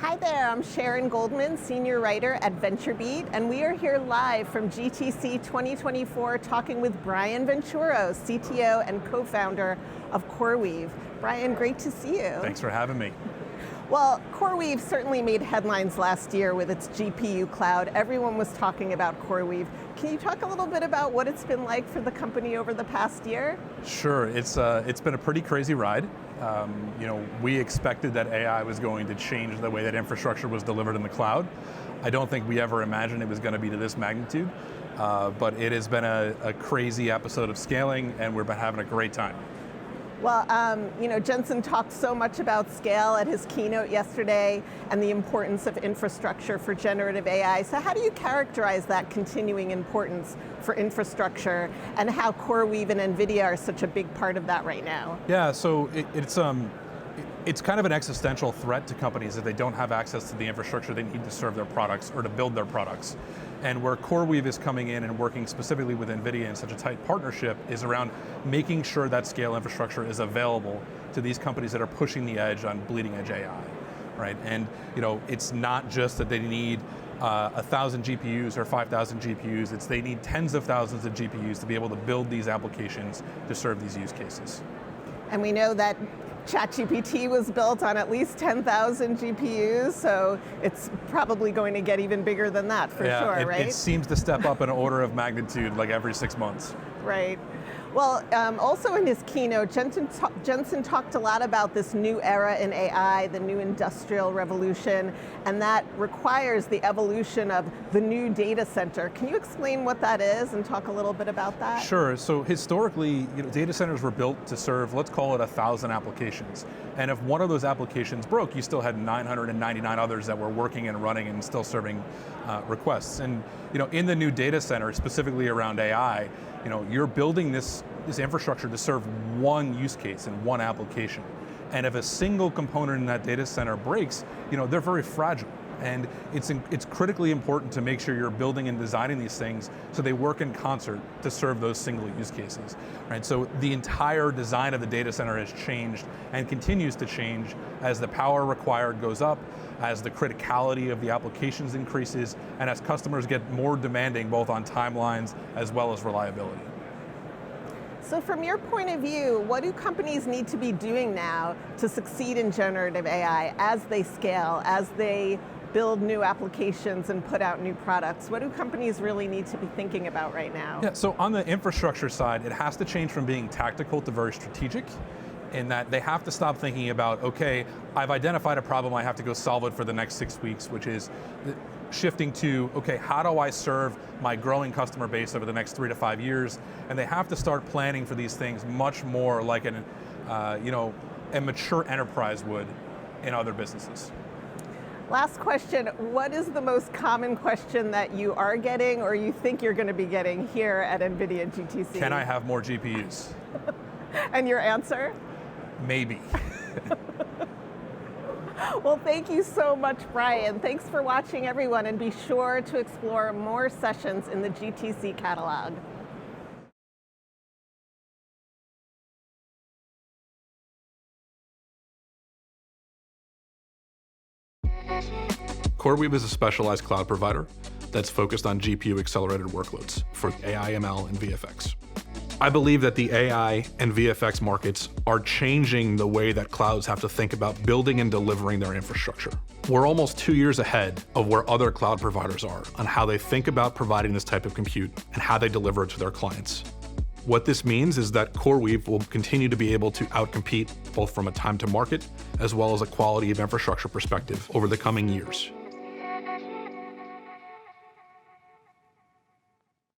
Hi there, I'm Sharon Goldman, senior writer at VentureBeat, and we are here live from GTC 2024 talking with Brian Venturo, CTO and co-founder of CoreWeave. Brian, great to see you. Thanks for having me. Well, CoreWeave certainly made headlines last year with its GPU cloud. Everyone was talking about CoreWeave. Can you talk a little bit about what it's been like for the company over the past year? Sure, it's been a pretty crazy ride. We expected that AI was going to change the way that infrastructure was delivered in the cloud. I don't think we ever imagined it was going to be to this magnitude, but it has been a crazy episode of scaling, and we've been having a great time. Well, Jensen talked so much about scale at his keynote yesterday and the importance of infrastructure for generative AI. So how do you characterize that continuing importance for infrastructure and how CoreWeave and Nvidia are such a big part of that right now? Yeah, so it's kind of an existential threat to companies if they don't have access to the infrastructure they need to serve their products or to build their products. And where CoreWeave is coming in and working specifically with Nvidia in such a tight partnership is around making sure that scale infrastructure is available to these companies that are pushing the edge on bleeding edge AI, right? And it's not just that they need 1,000 GPUs or 5,000 GPUs, it's they need tens of thousands of GPUs to be able to build these applications to serve these use cases. And we know that ChatGPT was built on at least 10,000 GPUs, so it's probably going to get even bigger than that for sure, right? It seems to step up an order of magnitude like every 6 months. Right. Well, also in his keynote, Jensen talked a lot about this new era in AI, the new industrial revolution, and that requires the evolution of the new data center. Can you explain what that is and talk a little bit about that? Sure, so historically, data centers were built to serve, let's call it 1,000 applications. And if one of those applications broke, you still had 999 others that were working and running and still serving requests. And in the new data center, specifically around AI, you're building this infrastructure to serve one use case and one application. And if a single component in that data center breaks, they're very fragile. And it's critically important to make sure you're building and designing these things so they work in concert to serve those single use cases, right? So the entire design of the data center has changed and continues to change as the power required goes up, as the criticality of the applications increases, and as customers get more demanding both on timelines as well as reliability. So from your point of view, what do companies need to be doing now to succeed in generative AI as they scale, as they build new applications and put out new products? What do companies really need to be thinking about right now? Yeah, so on the infrastructure side, it has to change from being tactical to very strategic, in that they have to stop thinking about, okay, I've identified a problem, I have to go solve it for the next 6 weeks, which is shifting to, okay, how do I serve my growing customer base over the next 3 to 5 years? And they have to start planning for these things much more like a mature enterprise would in other businesses. Last question, what is the most common question that you are getting or you think you're going to be getting here at NVIDIA GTC? Can I have more GPUs? And your answer? Maybe. Well, thank you so much, Brian. Thanks for watching, everyone, and be sure to explore more sessions in the GTC catalog. CoreWeave is a specialized cloud provider that's focused on GPU-accelerated workloads for AI, ML, and VFX. I believe that the AI and VFX markets are changing the way that clouds have to think about building and delivering their infrastructure. We're almost 2 years ahead of where other cloud providers are on how they think about providing this type of compute and how they deliver it to their clients. What this means is that CoreWeave will continue to be able to outcompete both from a time to market as well as a quality of infrastructure perspective over the coming years.